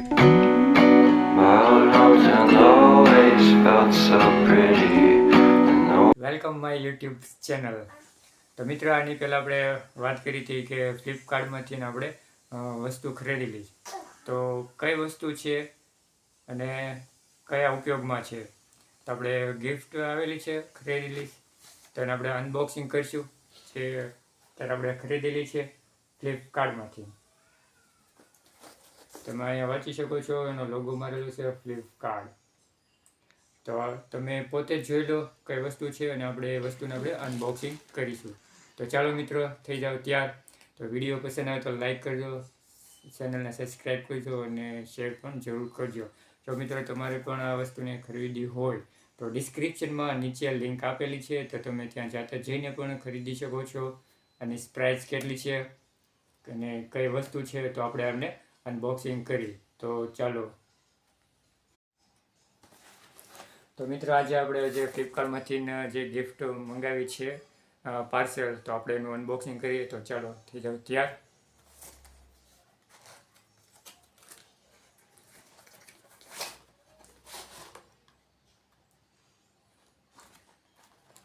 My old hotel always felt so pretty. Welcome my YouTube channel. તો મિત્રો, આની પહેલાં આપણે વાત કરી હતી કે ફ્લિપકાર્ટમાંથી આપણે વસ્તુ ખરીદેલી. તો કઈ વસ્તુ છે અને કયા ઉપયોગમાં છે, તો આપણે ગિફ્ટ આવેલી છે ખરીદેલી, તો એને આપણે અનબોક્સિંગ કરીશું. જે ત્યારે આપણે ખરીદેલી છે ફ્લિપકાર્ટમાંથી. તમે અહીંયા વાંચી શકો છો, એનો લોગો મારેલો છે ફ્લિપકાર્ટ. તો તમે પોતે જ જોઈ લો કઈ વસ્તુ છે અને આપણે એ વસ્તુને આપણે અનબોક્સિંગ કરીશું. તો ચાલો મિત્રો, થઈ જાઓ તૈયાર. તો વિડીયો પસંદ આવે તો લાઈક કરજો, ચેનલને સબસ્ક્રાઈબ કરજો અને શેર પણ જરૂર કરજો. જો મિત્રો તમારે પણ આ વસ્તુને ખરીદી હોય તો ડિસ્ક્રિપ્શનમાં નીચે લિંક આપેલી છે, તો તમે ત્યાં જાતે જઈને પણ ખરીદી શકો છો. અને પ્રાઇસ કેટલી છે અને કઈ વસ્તુ છે, તો આપણે આમને અનબોક્સિંગ કરી. તો ચાલો. તો મિત્રો, આજે આપણે જે ફ્લિપકાર્ટમાંથી જે ગિફ્ટ મંગાવી છે પાર્સલ, તો આપણે એનું અનબોક્સિંગ કરીએ. તો ચાલો, થઈ જાવ તૈયાર.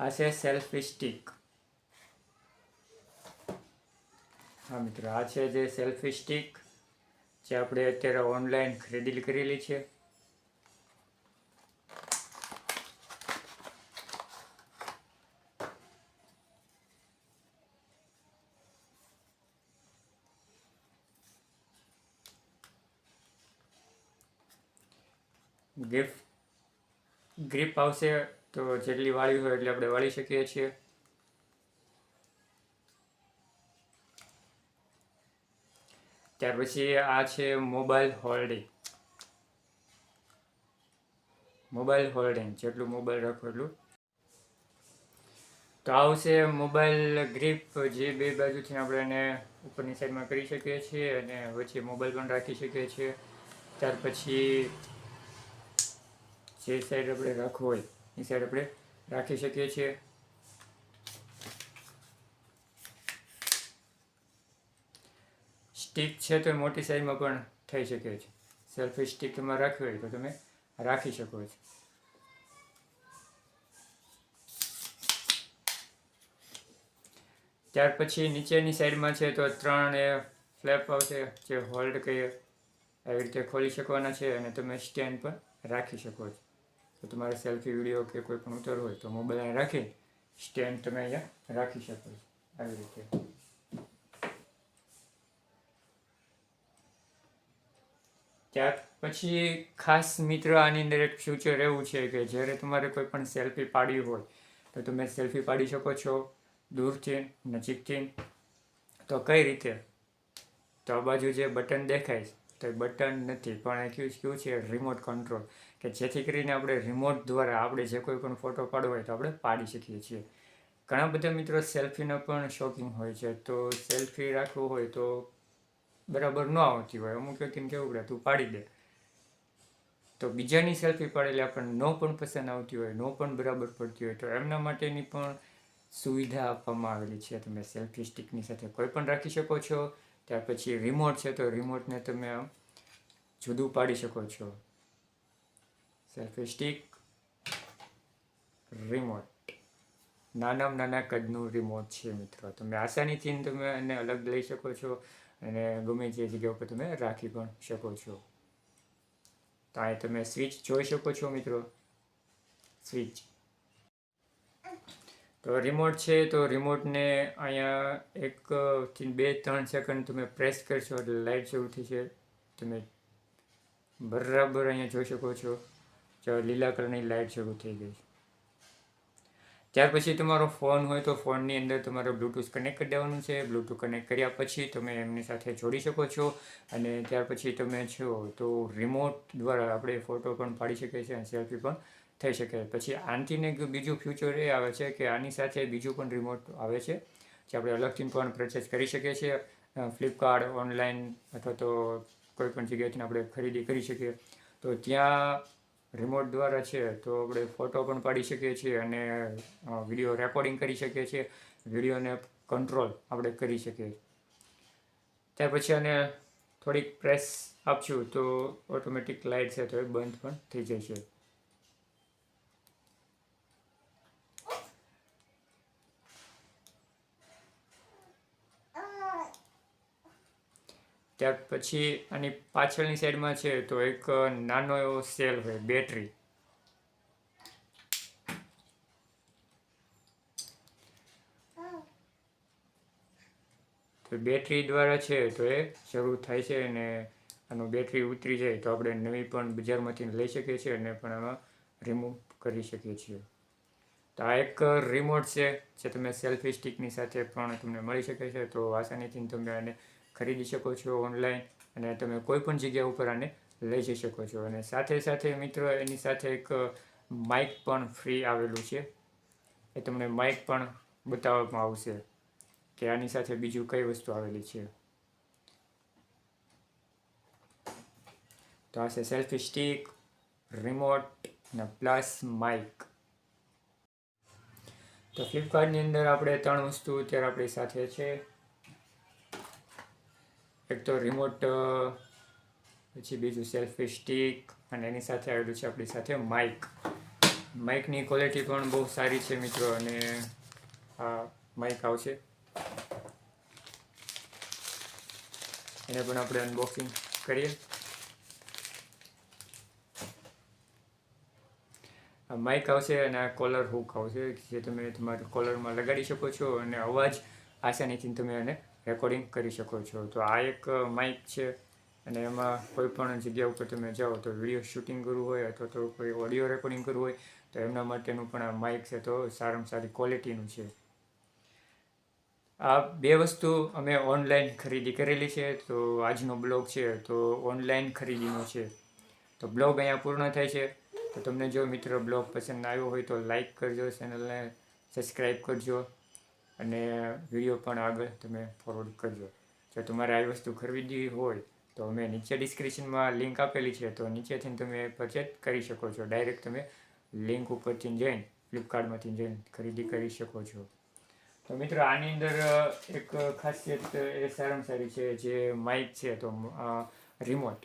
આ છે સેલ્ફી સ્ટિક. હા મિત્રો, આ છે જે સેલ્ફી સ્ટિક, જે આપણે અત્યારે ઓનલાઈન ખરીદી કરેલી છે. ગ્રીપ આવશે, તો જેટલી વાળી હોય એટલે આપણે વાળી શકીએ છીએ. ત્યાર પછી આ છે મોબાઈલ હોલ્ડિંગ, જેટલું મોબાઈલ રાખો એટલું. તો આવશે મોબાઈલ ગ્રીપ, જે બે બાજુથી આપણે એને ઉપરની સાઈડમાં કરી શકીએ છીએ અને વચ્ચે મોબાઈલ પણ રાખી શકીએ છીએ. ત્યાર પછી જે સાઈડ આપણે રાખવું હોય એ સાઈડ આપણે રાખી શકીએ છીએ. સ્ટિક છે તો મોટી સાઈઝમાં પણ થઈ શકે છે. સેલ્ફી સ્ટિક તમારે રાખવી હોય તો તમે રાખી શકો છો. ત્યાર પછી નીચેની સાઈડમાં છે તો 3 ફ્લેપ આવશે, જે હોલ્ડ કહીએ, આવી રીતે ખોલી શકવાના છે અને તમે સ્ટેન્ડ પર રાખી શકો છો. તો તમારે સેલ્ફી વિડીયો કે કોઈ પણ ઉતારવું હોય તો મોબાઈલ રાખી સ્ટેન્ડ તમે અહીંયા રાખી શકો છો આવી રીતે. ત્યાર પછી ખાસ મિત્ર, આની અંદર એક ફ્યુચર એવું છે કે જ્યારે તમારે કોઈ પણ સેલ્ફી પાડવી હોય તો તમે સેલ્ફી પાડી શકો છો દૂરથી, નજીકથી. તો કઈ રીતે? તો આ બાજુ જે બટન દેખાય તો એ બટન નથી, પણ એ શું છે, રિમોટ કંટ્રોલ, કે જેથી કરીને આપણે રિમોટ દ્વારા આપણે જે કોઈ પણ ફોટો પાડવો હોય તો આપણે પાડી શકીએ છીએ. ઘણા બધા મિત્રો સેલ્ફીનો પણ શોખીન હોય છે, તો સેલ્ફી રાખવું હોય તો બરાબર ન આવતી હોય, અમુક વ્યક્તિને કેવું પડે તું પાડી દે, તો બીજાની સેલ્ફી પાડેલી આપણને ન પણ પસંદ આવતી હોય, ન પણ બરાબર પડતી હોય, તો એમના માટેની પણ સુવિધા આપવામાં આવેલી છે. તમે સેલ્ફી સ્ટિકની સાથે કોઈ પણ રાખી શકો છો. ત્યાર પછી રિમોટ છે, તો રિમોટને તમે આમ જુદું પાડી શકો છો. સેલ્ફી સ્ટિક, રિમોટ, નાનામાં નાના કદનું રિમોટ છે મિત્રો. તમે આસાનીથી તમે એને અલગ લઈ શકો છો અને ગમે તે જગ્યા ઉપર તમે રાખી પણ શકો છો. તો અહીં તમે સ્વિચ જોઈ શકો છો મિત્રો, સ્વિચ. તો રિમોટ છે, તો રિમોટને અહીંયા 1-2-3 સેકન્ડ તમે પ્રેસ કરશો એટલે લાઇટ શરૂ થશે. તમે બરાબર અહીંયા જોઈ શકો છો, લીલા કલરની લાઇટ શરૂ થઈ ગઈ છે. ત્યાર પછી તમારો ફોન હોય તો ફોનની અંદર તમારે બ્લૂટૂથ કનેક્ટ કરી દેવાનું છે. બ્લૂટૂથ કનેક્ટ કર્યા પછી તમે એમની સાથે જોડી શકો છો અને ત્યાર પછી તમે છો તો રિમોટ દ્વારા આપણે ફોટો પણ પાડી શકીએ છીએ અને સેલ્ફી પણ થઈ શકે. પછી આનથી એક બીજું ફ્યુચર એ આવે છે કે આની સાથે બીજું પણ રિમોટ આવે છે, જે આપણે અલગથી પણ પરચેસ કરી શકીએ છીએ. ફ્લિપકાર્ટ ઓનલાઈન અથવા તો કોઈ પણ જગ્યાએથી આપણે ખરીદી કરી શકીએ. તો ત્યાં રિમોટ દ્વારા છે તો આપણે ફોટો પણ પાડી શકીએ છીએ અને વિડીયો રેકોર્ડિંગ કરી શકીએ છીએ, વિડીયોને કંટ્રોલ આપણે કરી શકીએ. ત્યાર પછી આને થોડીક પ્રેસ આપશું તો ઓટોમેટિક લાઇટ છે તો એ બંધ પણ થઈ જશે. ત્યાર પછી આની પાછળની સાઈડમાં છે તો એક નાનો એવો સેલ હોય, બેટરી. તો બેટરી દ્વારા છે તો એ શરૂ થાય છે અને આનું બેટરી ઉતરી જાય તો આપણે નવી પણ બજારમાંથી લઈ શકીએ છીએ અને પણ આમાં રિમૂવ કરી શકીએ છીએ. તો આ એક રિમોટ છે જે તમે સેલ્ફી સ્ટિકની સાથે પણ તમને મળી શકે છે. તો આસાનીથી તમે આને ખરીદી શકો છો ઓનલાઈન અને તમે કોઈ પણ જગ્યા ઉપર આને લઈ જઈ શકો છો. અને સાથે સાથે મિત્રો એની સાથે એક માઇક પણ ફ્રી આવેલું છે. એ તમને માઇક પણ બતાવવામાં આવશે કે આની સાથે બીજું કઈ વસ્તુ આવેલી છે. તો આ છે સેલ્ફી સ્ટિક, રિમોટ અને પ્લસ માઇક. તો ફ્લિપકાર્ટની અંદર આપણે 3 વસ્તુ અત્યારે આપણી સાથે છે. એક તો રિમોટ, પછી બીજું સેલ્ફી સ્ટિક અને એની સાથે આવેલું છે આપણી સાથે માઇક. માઇકની ક્વોલિટી પણ બહુ સારી છે મિત્રો અને આ માઇક આવશે એને પણ આપણે અનબોક્સિંગ કરીએ. આ માઇક આવશે અને આ કોલર હુક આવશે જે તમે તમારા કોલરમાં લગાડી શકો છો અને અવાજ આસાનીથી તમે એને રેકોર્ડિંગ કરી શકો છો. તો આ એક માઇક છે અને એમાં કોઈ પણ જગ્યા ઉપર તમે જાઓ તો વિડીયો શૂટિંગ કરવું હોય અથવા તો કોઈ ઓડિયો રેકોર્ડિંગ કરવું હોય તો એમના માટેનું પણ આ માઇક છે તો સારામાં સારી ક્વોલિટીનું છે. આ 2 વસ્તુ અમે ઓનલાઈન ખરીદી કરેલી છે. તો આજનો બ્લોગ છે તો ઓનલાઈન ખરીદીનો છે. તો બ્લોગ અહીંયા પૂર્ણ થાય છે. તો તમને જો મિત્રો બ્લોગ પસંદ આવ્યો હોય તો લાઈક કરજો, ચેનલને સબસ્ક્રાઈબ કરજો અને વિડીયો પણ આગળ તમે ફોરવર્ડ કરજો. જો તમારે આ વસ્તુ ખરીદવી હોય તો અમે નીચે ડિસ્ક્રિપ્શનમાં લિંક આપેલી છે તો નીચેથી તમે પરચેસ કરી શકો છો. ડાયરેક્ટ તમે લિંક ઉપરથી જઈને ફ્લિપકાર્ટમાંથી જઈને ખરીદી કરી શકો છો. તો મિત્રો આની અંદર એક ખાસિયત એ સારામાં સારી છે જે માઇક છે તો રિમોટ.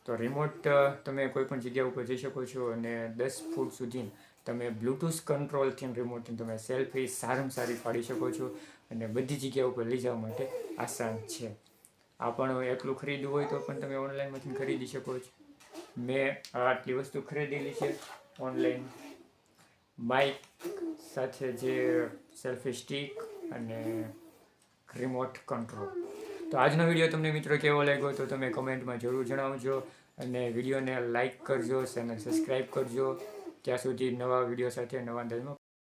તો રિમોટ તમે કોઈ પણ જગ્યા ઉપર જઈ શકો છો અને 10 ફૂટ સુધી તમે બ્લૂટૂથ કંટ્રોલથી રિમોટથી તમે સેલ્ફી સારામાં સારી પાડી શકો છો અને બધી જગ્યા ઉપર લઈ જવા માટે આસાન છે. આ પણ એકલું ખરીદવું હોય તો પણ તમે ઓનલાઈનમાંથી ખરીદી શકો છો. મેં આટલી વસ્તુ ખરીદેલી છે ઓનલાઈન. માઇક સાથે જે સેલ્ફી સ્ટિક અને રિમોટ કંટ્રોલ. તો આજનો વિડીયો તમને મિત્રો કેવો લાગ્યો તો તમે કમેન્ટમાં જરૂર જણાવજો અને વિડીયોને લાઈક કરજો, ચેનલ સબસ્ક્રાઈબ કરજો. ત્યાં સુધી નવા વિડીયો સાથે નવા અંદાજમાં